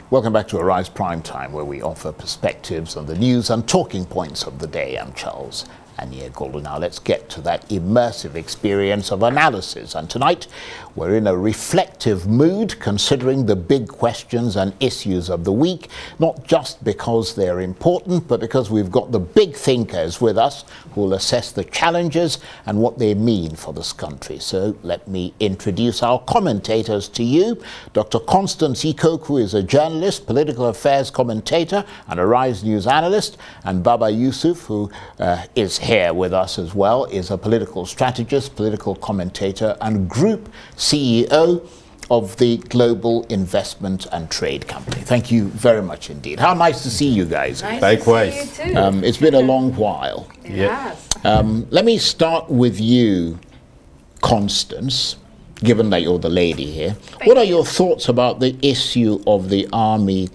Welcome back to Arise Prime Time, where we offer perspectives on the news and talking points of the day. I'm Charles Anier-Golden. Now let's get to that immersive experience of analysis. And tonight we're in a reflective mood, considering the big questions and issues of the week, not just because they're important, but because we've got the big thinkers with us who will assess the challenges and what they mean for this country. So let me introduce our commentators to you. Dr. Constance Ikokwu is a journalist, political affairs commentator, and Arise News analyst. And Baba Yusuf, who is here with us as well, is a political strategist, political commentator, and group CEO of the Global Investment and Trade Company. Thank you very much indeed. How nice to see you guys. Nice Likewise. To see you too. It's been a long while. Yes. Let me start with you, Constance, given that you're the lady here. What are your thoughts about the issue of the army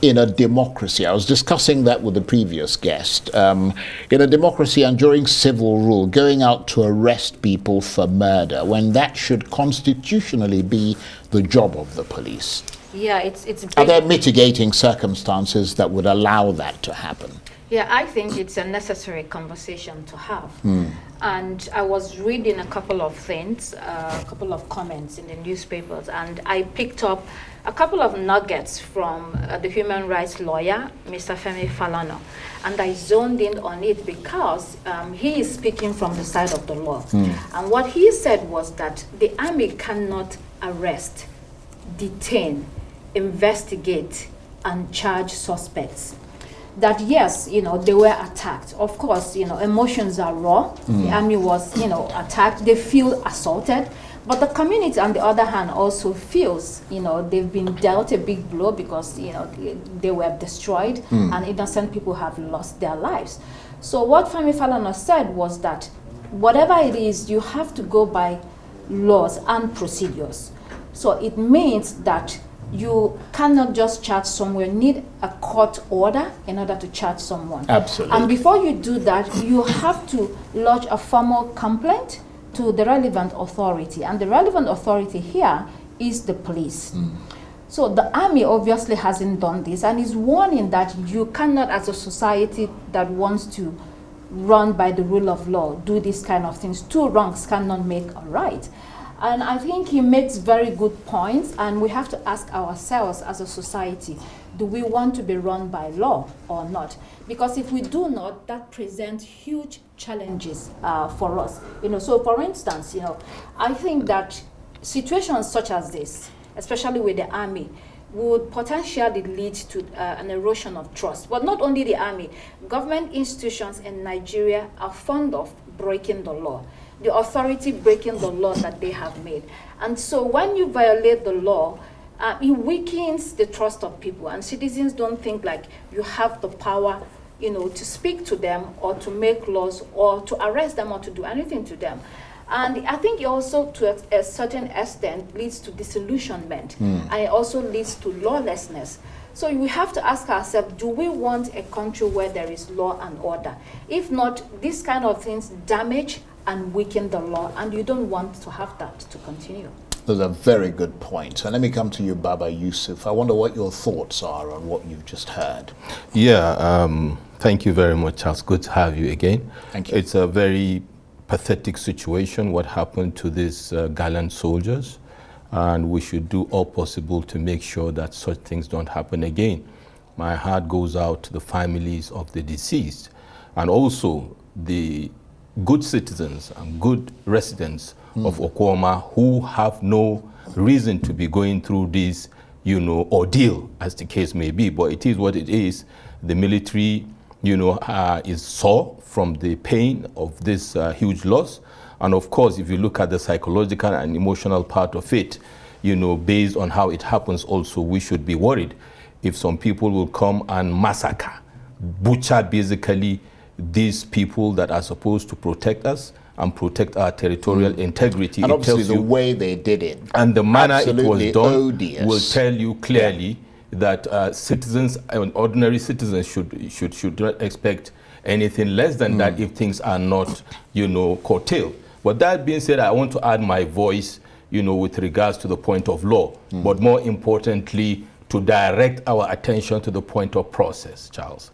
in a democracy? I was discussing that with the previous guest. In a democracy and during civil rule, going out to arrest people for murder, when that should constitutionally be the job of the police. Yeah, it's Are there mitigating circumstances that would allow that to happen? Yeah, I think it's a necessary conversation to have. And I was reading a couple of things, a couple of comments in the newspapers, and I picked up a couple of nuggets from the human rights lawyer, Mr. Femi Falana. And I zoned in on it because he is speaking from the side of the law. And what he said was that the army cannot arrest, detain, investigate, and charge suspects. That yes, they were attacked. Of course, emotions are raw. The army was, attacked. They feel assaulted. But the community, on the other hand, also feels, they've been dealt a big blow because, they were destroyed and innocent people have lost their lives. So what Femi Falana said was that whatever it is, you have to go by laws and procedures. So it means that you cannot just charge someone. You need a court order in order to charge someone. Absolutely. And before you do that, you have to lodge a formal complaint to the relevant authority. And the relevant authority here is the police. So the army obviously hasn't done this and is warning that you cannot, as a society that wants to run by the rule of law, do these kind of things. Two wrongs cannot make a right. And I think he makes very good points, and we have to ask ourselves as a society, do we want to be run by law or not? Because if we do not, that presents huge challenges for us. So for instance, I think that situations such as this, especially with the army, would potentially lead to an erosion of trust. But not only the army, government institutions in Nigeria are fond of breaking the law. The authority breaking the law that they have made. And so when you violate the law, it weakens the trust of people, and citizens don't think like you have the power, to speak to them or to make laws or to arrest them or to do anything to them. And I think it also, to a certain extent, leads to disillusionment, and it also leads to lawlessness. So we have to ask ourselves, do we want a country where there is law and order? If not, these kind of things damage and weaken the law, and you don't want to have that to continue. Those are very good points. And let me come to you, Baba Yusuf. I wonder what your thoughts are on what you've just heard. Yeah, thank you very much, Charles. Good to have you again. Thank you. It's a very pathetic situation, what happened to these gallant soldiers. And we should do all possible to make sure that such things don't happen again. My heart goes out to the families of the deceased, and also the good citizens and good residents of Okwama who have no reason to be going through this, ordeal, as the case may be. But it is what it is. The military, is sore from the pain of this huge loss. And of course, if you look at the psychological and emotional part of it, based on how it happens also, we should be worried if some people will come and massacre, butcher basically these people that are supposed to protect us and protect our territorial integrity. And obviously the way they did it. And the manner it was done odious. Will tell you clearly that citizens, ordinary citizens should not expect anything less than that if things are not, curtailed. But that being said, I want to add my voice, with regards to the point of law, but more importantly, to direct our attention to the point of process, Charles.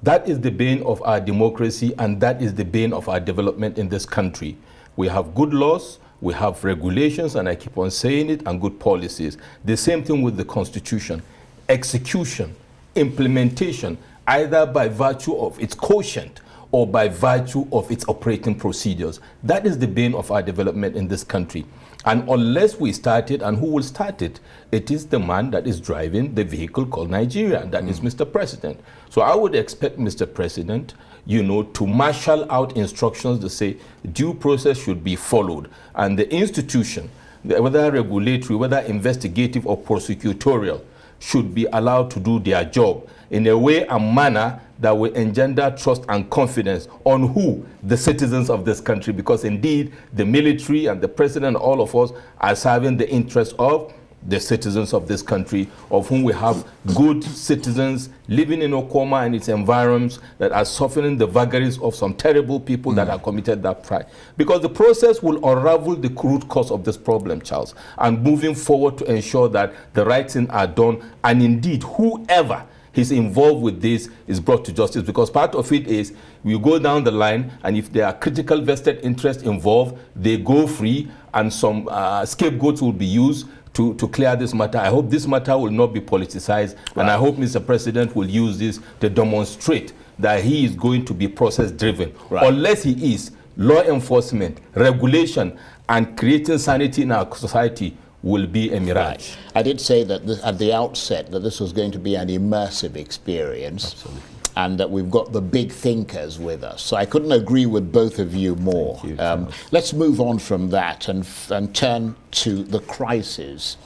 That is the bane of our democracy, and that is the bane of our development in this country. We have good laws, we have regulations, and I keep on saying it, and good policies. The same thing with the Constitution. Execution, implementation, either by virtue of its quotient or by virtue of its operating procedures. That is the bane of our development in this country. And unless we start it, and who will start it? It is the man that is driving the vehicle called Nigeria, and that is Mr. President. So I would expect Mr. President, to marshal out instructions to say due process should be followed. And the institution, whether regulatory, whether investigative or prosecutorial, should be allowed to do their job in a way and manner that will engender trust and confidence on who? The citizens of this country, because indeed the military and the president, all of us, are serving the interests of the citizens of this country, of whom we have good citizens living in Okoma and its environs that are suffering the vagaries of some terrible people that have committed that crime. Because the process will unravel the root cause of this problem, Charles, and moving forward to ensure that the right things are done, and indeed whoever is involved with this is brought to justice, because part of it is we go down the line, and if there are critical vested interests involved, they go free, and some scapegoats will be used to clear this matter. I hope this matter will not be politicized, and I hope Mr. President will use this to demonstrate that he is going to be process-driven. Unless he is, law enforcement, regulation, and creating sanity in our society will be a mirage. I did say that at the outset that this was going to be an immersive experience. Absolutely. And that we've got the big thinkers with us. So I couldn't agree with both of you more. Thank you, let's move on from that and turn to the crisis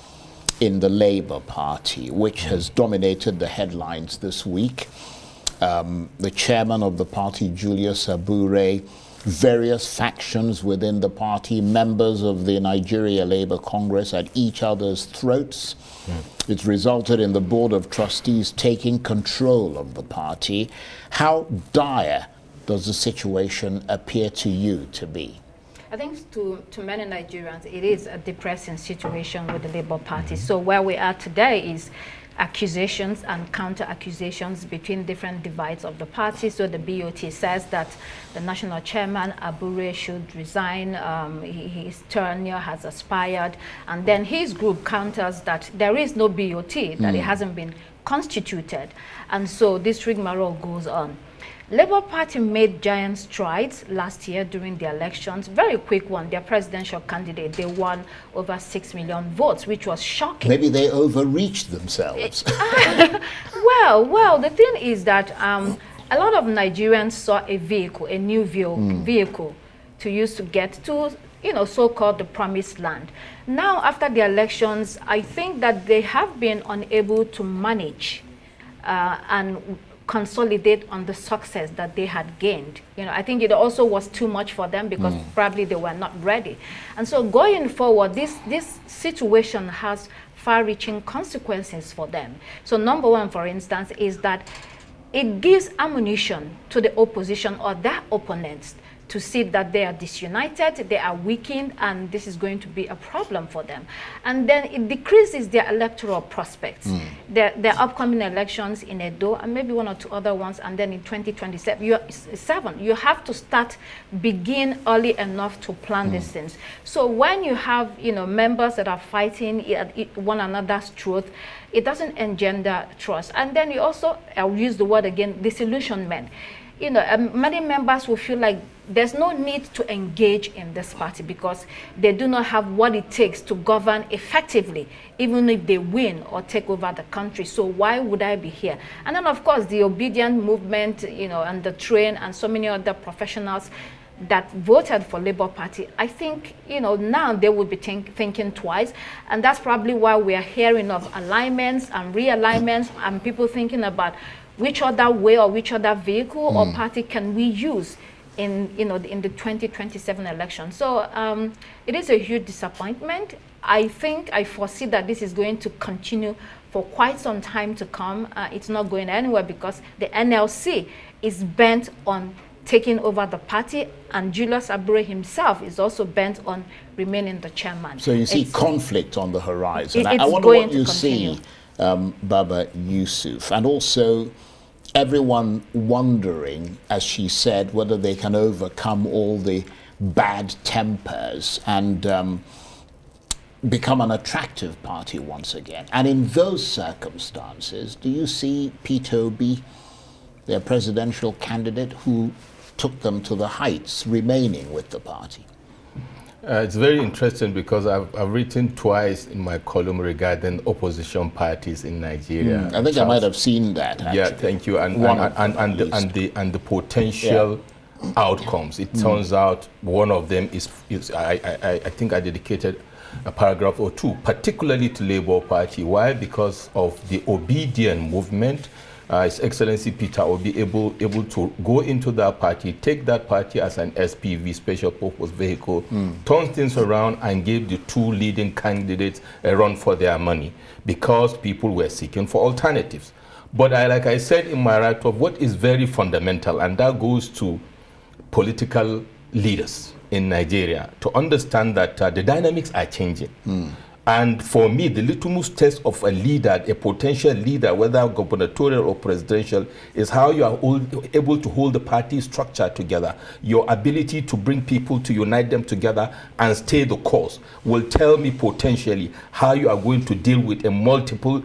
in the Labour Party, which has dominated the headlines this week. The chairman of the party, Julius Abure, various factions within the party, members of the Nigeria Labour Congress at each other's throats. It's resulted in the Board of Trustees taking control of the party. How dire does the situation appear to you to be? I think to many Nigerians, it is a depressing situation with the Labour Party. So where we are today is accusations and counter-accusations between different divides of the party. So the BOT says that the national chairman, Abure, should resign. His tenure has expired. And then his group counters that there is no BOT, that it hasn't been constituted. And so this rigmarole goes on. Labour Party made giant strides last year during the elections. Very quick one, their presidential candidate, they won over 6 million votes, which was shocking. Maybe they overreached themselves. Well, the thing is that a lot of Nigerians saw a vehicle, a new vehicle to use to get to, so-called the promised land. Now, after the elections, I think that they have been unable to manage and consolidate on the success that they had gained. I think it also was too much for them because probably they were not ready. And so going forward, this situation has far-reaching consequences for them. So number one, for instance, is that it gives ammunition to the opposition or their opponents to see that they are disunited, they are weakened, and this is going to be a problem for them. And then it decreases their electoral prospects. Their upcoming elections in Edo, and maybe one or two other ones, and then in 2027, you have to begin early enough to plan these things. So when you have, members that are fighting at one another's truth, it doesn't engender trust. And then you also, I'll use the word again, disillusionment. Many members will feel like there's no need to engage in this party because they do not have what it takes to govern effectively, even if they win or take over the country. So why would I be here? And then, of course, the obedient movement, and the train and so many other professionals that voted for Labour Party, I think, now they would be thinking twice. And that's probably why we are hearing of alignments and realignments and people thinking about which other way or which other vehicle or party can we use in the 2027 election. So it is a huge disappointment. I foresee that this is going to continue for quite some time to come. It's not going anywhere because the NLC is bent on taking over the party, and Julius Abure himself is also bent on remaining the chairman. So you see conflict on the horizon. I wonder going what you see Baba Yusuf, and also everyone wondering, as she said, whether they can overcome all the bad tempers and become an attractive party once again. And in those circumstances, do you see Peter Obi, their presidential candidate, who took them to the heights, remaining with the party? It's very interesting because I've written twice in my column regarding opposition parties in Nigeria. I think I might have seen that, actually. Yeah, thank you. And the potential outcomes. It turns out one of them is I think I dedicated a paragraph or two, particularly to Labour Party. Why? Because of the obedient movement. His Excellency Peter Obi able to go into that party, take that party as an SPV, special purpose vehicle, turn things around and gave the two leading candidates a run for their money because people were seeking for alternatives. But like I said in my write-up, what is very fundamental, and that goes to political leaders in Nigeria, to understand that the dynamics are changing. And for me, the litmus test of a leader, a potential leader, whether gubernatorial or presidential, is how you are able to hold the party structure together. Your ability to bring people, to unite them together and stay the course will tell me potentially how you are going to deal with a multiple,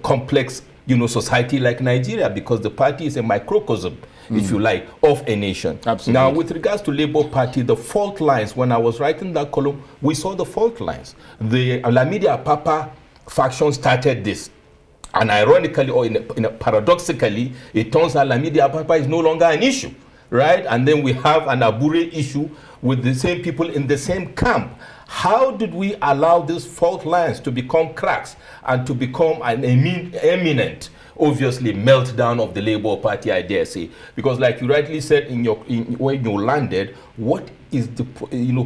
complex, society like Nigeria, because the party is a microcosm, if you like, of a nation. Absolutely. Now, with regards to Labour Party, the fault lines, when I was writing that column, we saw the fault lines. The Lamidi Apapa faction started this. And ironically, or paradoxically, it turns out Lamidi Apapa is no longer an issue, right? And then we have an Abure issue with the same people in the same camp. How did we allow these fault lines to become cracks and to become an imminent, obviously, meltdown of the Labour Party, I dare say? Because like you rightly said when you landed, what is the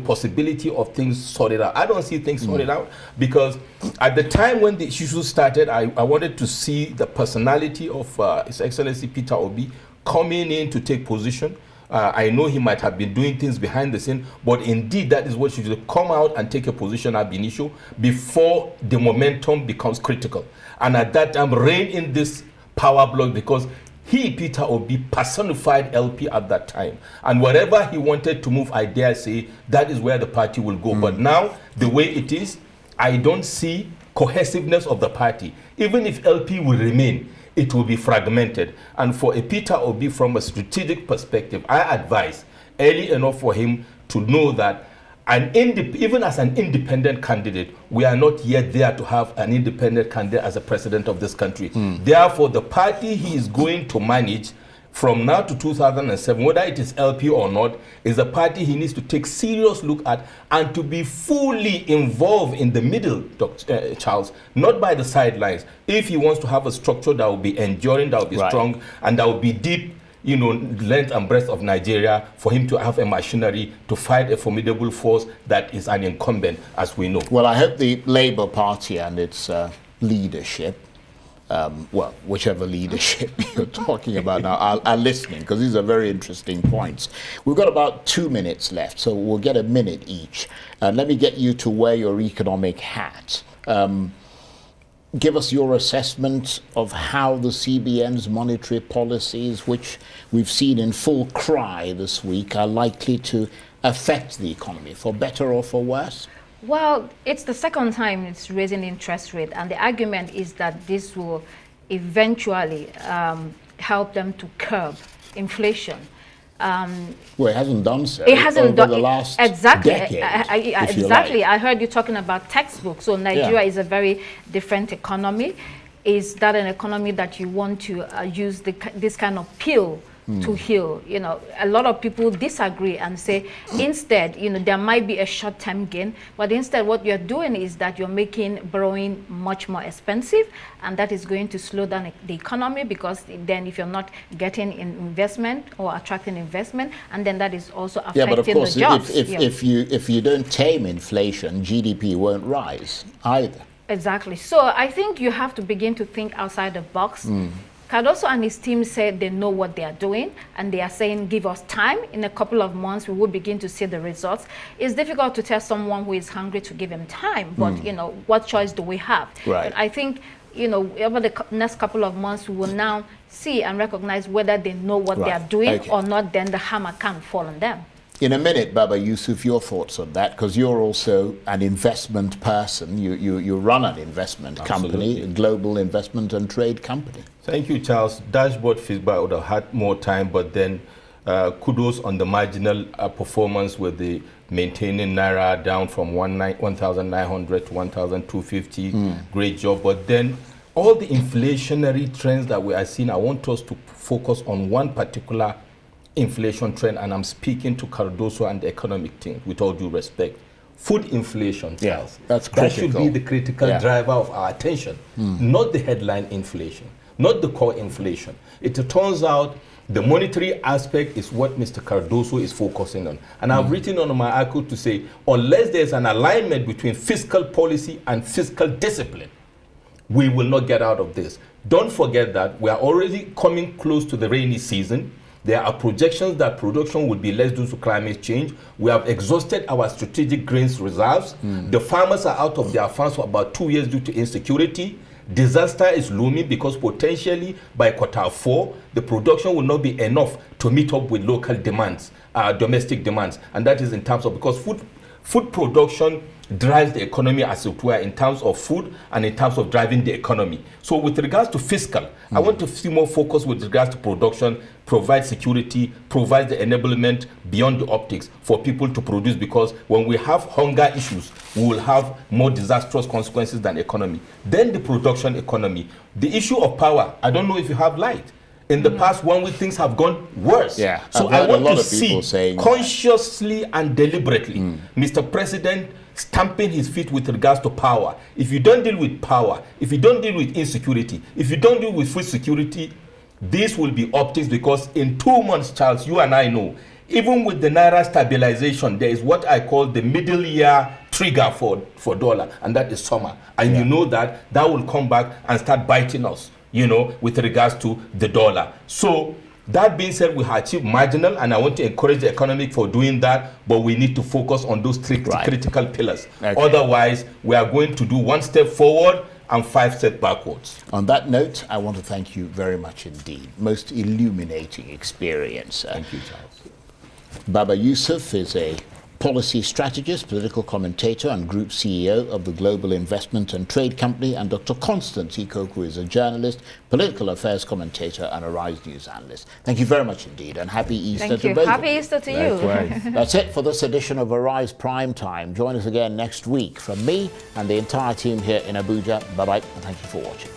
possibility of things sorted out? I don't see things sorted out because at the time when the issue started, I wanted to see the personality of His Excellency Peter Obi coming in to take position. I know he might have been doing things behind the scene, but indeed that is what should come out and take a position ab initio before the momentum becomes critical. And at that time, rein in this power block, because he, Peter Obi, personified LP at that time. And wherever he wanted to move, I dare say, that is where the party will go. But now, the way it is, I don't see cohesiveness of the party. Even if LP will remain, it will be fragmented. And for a Peter Obi, from a strategic perspective, I advise early enough for him to know that even as an independent candidate, we are not yet there to have an independent candidate as a president of this country. Therefore, the party he is going to manage from now to 2007, whether it is LP or not, is a party he needs to take serious look at and to be fully involved in the middle, Charles, not by the sidelines. If he wants to have a structure that will be enduring, that will be strong, and that will be deep, length and breadth of Nigeria, for him to have a machinery to fight a formidable force that is an incumbent, as we know. Well, I hope the Labour Party and its leadership, whichever leadership you're talking about now, are listening, because these are very interesting points. We've got about 2 minutes left, so we'll get a minute each. Let me get you to wear your economic hat. Give us your assessment of how the CBN's monetary policies, which we've seen in full cry this week, are likely to affect the economy, for better or for worse? Well, it's the second time it's raising interest rate, and the argument is that this will eventually help them to curb inflation. Well, it hasn't done so. It hasn't done the last exactly. decade, Exactly. I heard you talking about textbooks. So Nigeria is a very different economy. Is that an economy that you want to use this kind of pill to heal? A lot of people disagree and say instead, there might be a short-term gain, but instead what you're doing is that you're making borrowing much more expensive, and that is going to slow down the economy, because then if you're not getting investment or attracting investment, and then that is also affecting but of course, the jobs. if you don't tame inflation, GDP won't rise either. Exactly. So I think you have to begin to think outside the box. Cardoso and his team said they know what they are doing, and they are saying, give us time. In a couple of months, we will begin to see the results. It's difficult to tell someone who is hungry to give him time, but what choice do we have? Right. But I think over the next couple of months, we will now see and recognize whether they know what they are doing or not. Then the hammer can fall on them. In a minute, Baba Yusuf, your thoughts on that, because you're also an investment person. You run an investment company, a global investment and trade company. Thank you, Charles. Dashboard feedback would have had more time, but then kudos on the marginal performance with the maintaining Naira down from 1,900 to 1,250. Great job. But then all the inflationary trends that we are seeing, I want us to focus on one particular inflation trend, and I'm speaking to Cardoso and the economic team with all due respect. Food inflation, Charles. That's critical. That should be the critical driver of our attention, not the headline inflation, not the core inflation. It turns out the monetary aspect is what Mr. Cardoso is focusing on. And I've written on my article to say, unless there's an alignment between fiscal policy and fiscal discipline, we will not get out of this. Don't forget that we are already coming close to the rainy season. There are projections that production will be less due to climate change. We have exhausted our strategic grains reserves. The farmers are out of their farms for about 2 years due to insecurity. Disaster is looming because potentially by Q4, the production will not be enough to meet up with local demands, domestic demands. And that is in terms of, because food production drives the economy as it were in terms of food and in terms of driving the economy. So with regards to fiscal, I want to see more focus with regards to production, provide security, provide the enablement beyond the optics for people to produce, because when we have hunger issues, we will have more disastrous consequences than economy. Then the production economy. The issue of power, I don't know if you have light. In the past 1 week, things have gone worse. So I want to see consciously and deliberately, Mr. President stamping his feet with regards to power. If you don't deal with power, if you don't deal with insecurity, if you don't deal with food security, this will be optics, because in 2 months, Charles, you and I know, even with the Naira stabilization, there is what I call the middle year trigger for dollar, and that is summer. And you know that will come back and start biting us, with regards to the dollar. So that being said, we have achieved marginal, and I want to encourage the economy for doing that, but we need to focus on those three critical pillars. Otherwise, we are going to do 1 step forward and 5 steps backwards. On that note, I want to thank you very much indeed. Most illuminating experience. Thank you, Charles. Baba Yusuf is a policy strategist, political commentator, and group CEO of the Global Investment and Trade Company, and Dr. Constance Ikokwu is a journalist, political affairs commentator, and a Rise News analyst. Thank you very much indeed, and happy Easter to both of you. Happy Easter to you. That's it for this edition of Arise Prime Time. Join us again next week. From me and the entire team here in Abuja, bye-bye, and thank you for watching.